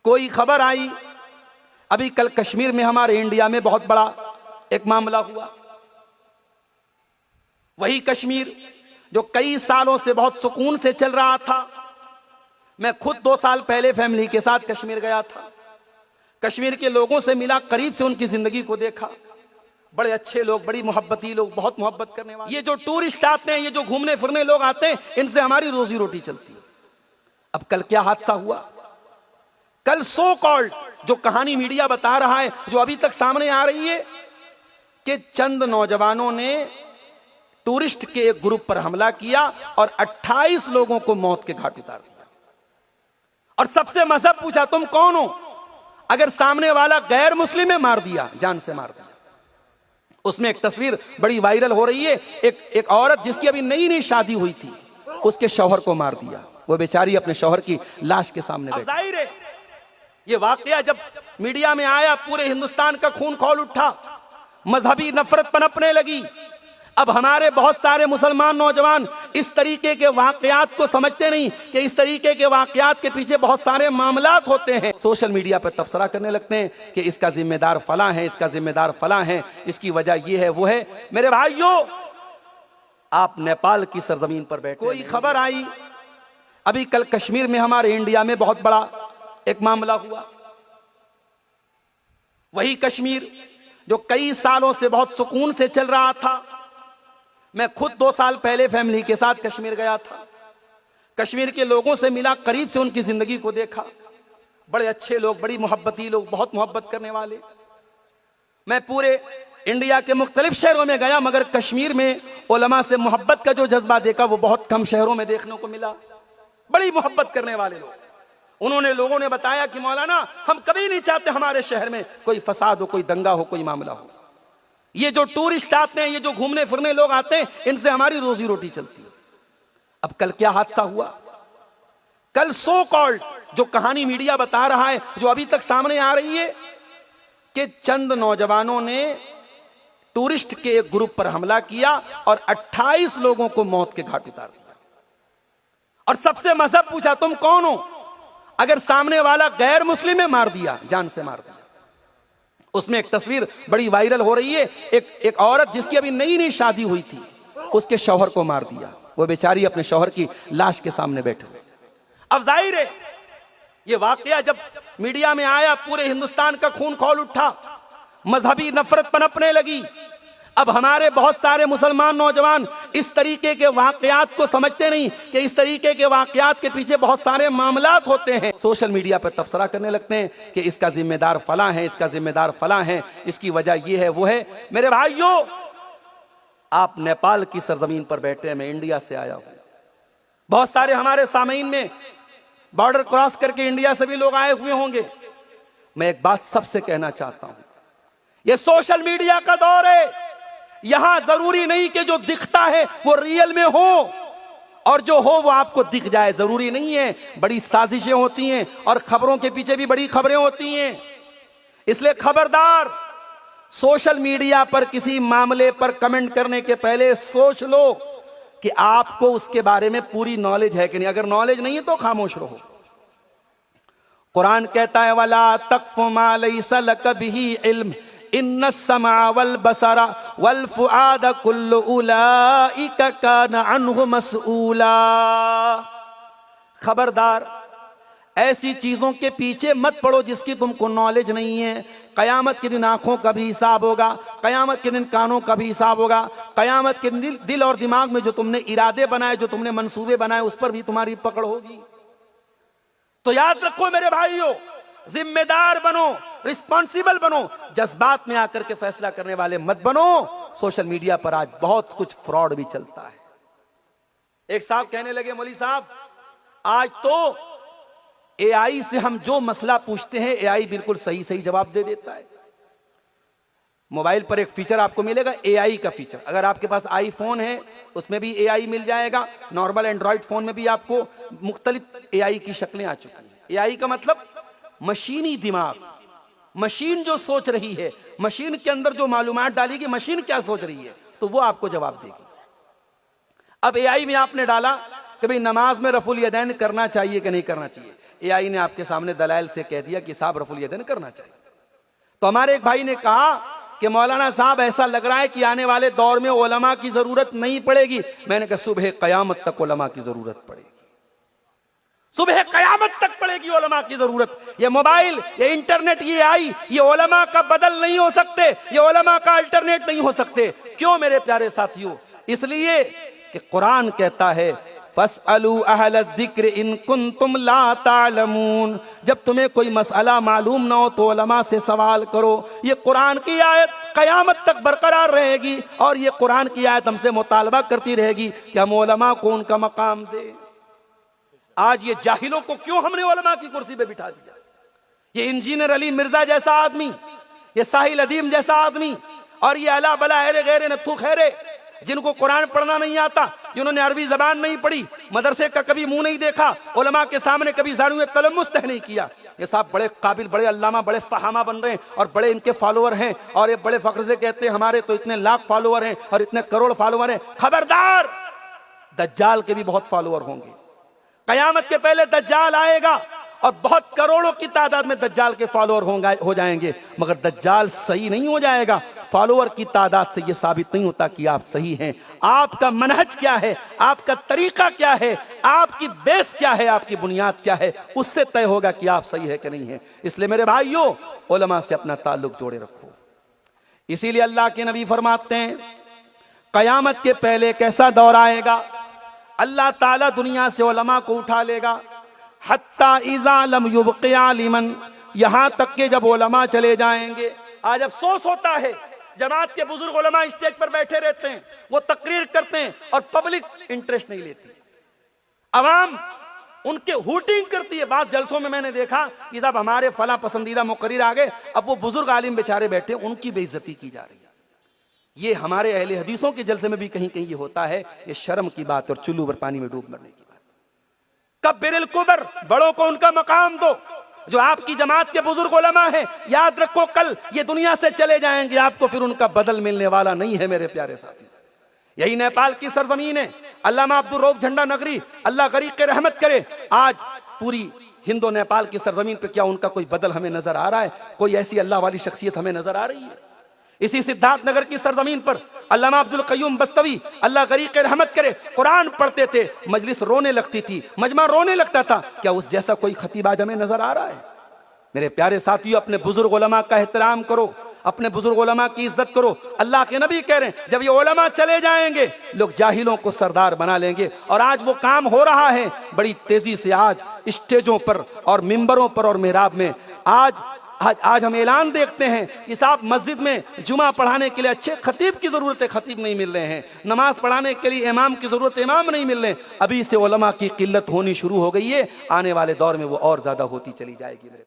कोई खबर आई अभी कल कश्मीर में, हमारे इंडिया में बहुत बड़ा एक मामला हुआ। वही कश्मीर जो कई सालों से बहुत सुकून से चल रहा था। मैं खुद 2 साल पहले फैमिली के साथ कश्मीर गया था। कश्मीर के लोगों से मिला, करीब से उनकी जिंदगी को देखा। बड़े अच्छे लोग, बड़ी मोहब्बती लोग, बहुत मोहब्बत करने वाले। ये जो टूरिस्ट आते हैं, ये जो घूमने फिरने लोग आते हैं, इनसे हमारी रोजी रोटी चलती है। अब कल क्या हादसा हुआ? कल सो कॉल्ड जो कहानी मीडिया बता रहा है, जो अभी तक सामने आ रही है, कि चंद नौजवानों ने टूरिस्ट के एक ग्रुप पर हमला किया और 28 लोगों को मौत के घाट उतार दिया। और सबसे मजहब पूछा, तुम कौन हो? अगर सामने वाला गैर मुस्लिम है, मार दिया, जान से मार दिया। उसमें एक तस्वीर बड़ी वायरल हो रही है, एक औरत जिसकी अभी नई नई शादी हुई थी, उसके शौहर को मार दिया। वो बेचारी अपने शौहर की लाश के सामने बैठी। जाहिर है ये वाकया जब मीडिया में आया, पूरे हिंदुस्तान का खून खौल उठा, मजहबी नफरत पनपने लगी। अब हमारे बहुत सारे मुसलमान नौजवान इस तरीके के वाकयात को समझते नहीं कि इस तरीके के वाकयात के पीछे बहुत सारे मामलात होते हैं। सोशल मीडिया पर तबसरा करने लगते हैं कि इसका जिम्मेदार फलां है, इसका जिम्मेदार फलां है, इसकी वजह ये है वो है। मेरे भाइयों, आप नेपाल की सरजमीन पर बैठे। कोई खबर आई अभी कल कश्मीर में, हमारे इंडिया में बहुत बड़ा एक मामला हुआ। वही कश्मीर जो कई सालों से बहुत सुकून से चल रहा था। मैं खुद 2 साल पहले फैमिली के साथ कश्मीर गया था। कश्मीर के लोगों से मिला, करीब से उनकी जिंदगी को देखा। बड़े अच्छे लोग, बड़ी मोहब्बती लोग, बहुत मोहब्बत करने वाले। मैं पूरे इंडिया के मुख्तलिफ शहरों में गया, मगर कश्मीर में उलमा से मोहब्बत का जो जज्बा देखा, वो बहुत कम शहरों में देखने को मिला। बड़ी मोहब्बत करने वाले लोग। लोगों ने बताया कि मौलाना, हम कभी नहीं चाहते हमारे शहर में कोई फसाद हो, कोई दंगा हो, कोई मामला हो। ये जो टूरिस्ट आते हैं, ये जो घूमने फिरने लोग आते हैं, इनसे हमारी रोजी रोटी चलती है। अब कल क्या हादसा हुआ? कल सो कॉल्ड जो कहानी मीडिया बता रहा है, जो अभी तक सामने आ रही है, कि चंद नौजवानों ने टूरिस्ट के एक ग्रुप पर हमला किया और 28 लोगों को मौत के घाट उतार दिया। और सबसे मजहब पूछा, तुम कौन हो? अगर सामने वाला गैर मुस्लिम है, मार दिया, जान से मार दिया। उसमें एक तस्वीर बड़ी वायरल हो रही है, एक औरत जिसकी अभी नई नई शादी हुई थी, उसके शौहर को मार दिया। वो बेचारी अपने शौहर की लाश के सामने बैठी। अब जाहिर है ये वाकया जब मीडिया में आया, पूरे हिंदुस्तान का खून खौल उठा, मजहबी नफरत पनपने लगी। अब हमारे बहुत सारे मुसलमान नौजवान इस तरीके के वाकयात को समझते नहीं कि इस तरीके के वाकयात के पीछे बहुत सारे मामलात होते हैं। सोशल मीडिया पर तबसरा करने लगते हैं कि इसका जिम्मेदार फलां है, इसका जिम्मेदार फलां है, इसकी वजह ये है वो है। मेरे भाइयों, आप नेपाल की सरजमीन पर बैठे हैं, मैं इंडिया से आया हूं। बहुत सारे हमारे सामीन में बॉर्डर क्रॉस करके इंडिया से भी लोग आए हुए होंगे। मैं एक बात सबसे कहना चाहता हूं, यह सोशल मीडिया का दौर है। यहां जरूरी नहीं कि जो दिखता है वो रियल में हो, और जो हो वो आपको दिख जाए, जरूरी नहीं है। बड़ी साजिशें होती हैं और खबरों के पीछे भी बड़ी खबरें होती हैं। इसलिए खबरदार, सोशल मीडिया पर किसी मामले पर कमेंट करने के पहले सोच लो कि आपको उसके बारे में पूरी नॉलेज है कि नहीं। अगर नॉलेज नहीं है तो खामोश रहो। कुरान कहता है, वला तक़फ़ु मा लैसा लक बिही इल्म इन्नस्समा वल बसरा वल फुआद कुल्लु उलाइका कान अन्हु मसऊला। खबरदार, ऐसी चीजों के पीछे मत पड़ो जिसकी तुमको नॉलेज नहीं है। कयामत के दिन आंखों का भी हिसाब होगा, कयामत के दिन कानों का भी हिसाब होगा, कयामत के दिन दिल और दिमाग में जो तुमने इरादे बनाए, जो तुमने मंसूबे बनाए, उस पर भी तुम्हारी पकड़ होगी। तो याद रखो मेरे भाइयों, जिम्मेदार बनो, रिस्पॉन्सिबल बनो, जज्बात में आकर के फैसला करने वाले मत बनो। सोशल मीडिया पर आज बहुत कुछ फ्रॉड भी चलता है। एक साहब कहने लगे, मौलवी साहब, आज तो एआई से हम जो मसला पूछते हैं, एआई बिल्कुल सही सही जवाब दे देता है। मोबाइल पर एक फीचर आपको मिलेगा, एआई का फीचर। अगर आपके पास आईफोन है, उसमें भी एआई मिल जाएगा। नॉर्मल एंड्रॉइड फोन में भी आपको मुख्तलिफ एआई की शक्लें आ चुकी हैं। एआई का मतलब मशीनी दिमाग, मशीन जो सोच रही है, मशीन के अंदर जो मालूमात डालेगी, मशीन क्या सोच रही है, तो वो आपको जवाब देगी। अब एआई में आपने डाला कि भाई नमाज में रफुल यदैन करना चाहिए कि नहीं करना चाहिए, एआई ने आपके सामने दलाइल से कह दिया कि साहब रफुल यदैन करना चाहिए। तो हमारे एक भाई ने कहा कि मौलाना साहब ऐसा लग रहा है कि आने वाले दौर में उलमा की जरूरत नहीं पड़ेगी। मैंने कहा सुबह कयामत तक उलमा की जरूरत पड़ेगी, सुबह कयामत तक पड़ेगी उलमा की जरूरत। ये मोबाइल, ये इंटरनेट, ये आई, ये उलमा का बदल नहीं हो सकते, ये उलमा का अल्टरनेट नहीं हो सकते। क्यों मेरे प्यारे साथियों? इसलिए कि कुरान कहता है फस्अलू अहल ज़िक्र इन कुंतुम ला तालमून, जब तुम्हें कोई मसला मालूम ना हो तो उलमा से सवाल करो। ये कुरान की आयत कयामत तक बरकरार रहेगी और ये कुरान की आयत हमसे मुतालबा करती रहेगी कि हम उलमा को उनका मकाम दें। आज ये जाहिलों को क्यों हमने उलमा की कुर्सी पे बिठा दिया? ये इंजीनियर अली मिर्जा जैसा आदमी, ये साहिल अदीम जैसा आदमी और ये अला बला हैरे गैरे नथु खैरे, जिनको कुरान पढ़ना नहीं आता, जिन्होंने अरबी जबान नहीं पढ़ी, मदरसे का कभी मुंह नहीं देखा, उलमा के सामने कभी ज़ानुए तलम्मुस तह नहीं किया, ये साहब बड़े काबिल, बड़े अल्लामा, बड़े फहामा बन रहे हैं और बड़े इनके फॉलोअर हैं और ये बड़े फख्र से कहते हैं हमारे तो इतने लाख फॉलोअर हैं और इतने करोड़ फॉलोअर हैं। खबरदार, दज्जाल के भी बहुत फॉलोअर होंगे। कयामत के पहले दज्जाल आएगा और बहुत करोड़ों की तादाद में दज्जाल के फॉलोअर हो जाएंगे, मगर दज्जाल सही नहीं हो जाएगा। फॉलोअर की तादाद से यह साबित नहीं होता कि आप सही हैं। आपका मनहज क्या है, आपका तरीका क्या है, आपकी बेस क्या है, आपकी बुनियाद क्या है, उससे तय होगा कि आप सही है कि नहीं है। इसलिए मेरे भाइयों, उलमा से अपना ताल्लुक जोड़े रखो। इसीलिए अल्लाह के नबी फरमाते हैं कयामत के पहले कैसा दौर आएगा, अल्लाह ताला दुनिया से उलमा को उठा लेगा, हत्ता इज़ा लम युबक़ि आलिमन, यहां तक के जब उलमा चले जाएंगे। आज अफसोस होता है, जमात के बुजुर्ग उलमा स्टेज पर बैठे रहते हैं, वो तकरीर करते हैं और पब्लिक इंटरेस्ट नहीं लेती, अवाम उनके हूटिंग करती है। बाद जलसों में मैंने देखा कि साहब हमारे फला पसंदीदा मुकर्रिर आ गए, अब वो बुजुर्ग आलिम बेचारे बैठे, उनकी बेइज्जती की जा रही है। ये हमारे अहले हदीसों के जलसे में भी कहीं कहीं ये होता है। ये शर्म की बात और चुल्लू पर पानी में डूब मरने की बात। कब्बिरिल कुबर, बड़ों को उनका मकाम दो। जो आपकी जमात के बुजुर्ग उलमा हैं, याद रखो कल ये दुनिया से चले जाएंगे, आपको फिर उनका बदल मिलने वाला नहीं है मेरे प्यारे साथी। यही नेपाल की सरजमीन है, अल्लामा अब्दुल रऊफ झंडा नगरी, अल्लाह गरीक के रहमत करे। आज पूरी हिंदो नेपाल की सरजमीन पे क्या उनका कोई बदल हमें नजर आ रहा है? कोई ऐसी अल्लाह वाली शख्सियत हमें नजर आ रही है? इसी सिद्धार्थ नगर की सरजमीन पर अल्लामा अब्दुल कय्यूम बस्तवी, अल्लाह गरीक के रहमत करे, कुरान पढ़ते थे, मजलिस रोने लगती थी, मजमा रोने लगता था। क्या उस जैसा कोई खतीब आज हमें नजर आ रहा है? मेरे प्यारे साथियों, अपने बुजुर्ग उलमा का एहतराम करो, अपने बुजुर्ग उलमा की इज्जत करो। अल्लाह के नबी कह रहे हैं जब ये उलमा चले जाएंगे लोग जाहिलों को सरदार बना लेंगे। और आज वो काम हो रहा है बड़ी तेजी से। आज स्टेजों पर और मिंबरों पर और मेहराब में आज हम ऐलान देखते हैं कि साहब मस्जिद में जुमा पढ़ाने के लिए अच्छे खतीब की जरूरत है, खतीब नहीं मिल रहे हैं। नमाज पढ़ाने के लिए इमाम की जरूरत है, इमाम नहीं मिल रहे। अभी से उलमा की किल्लत होनी शुरू हो गई है, आने वाले दौर में वो और ज्यादा होती चली जाएगी।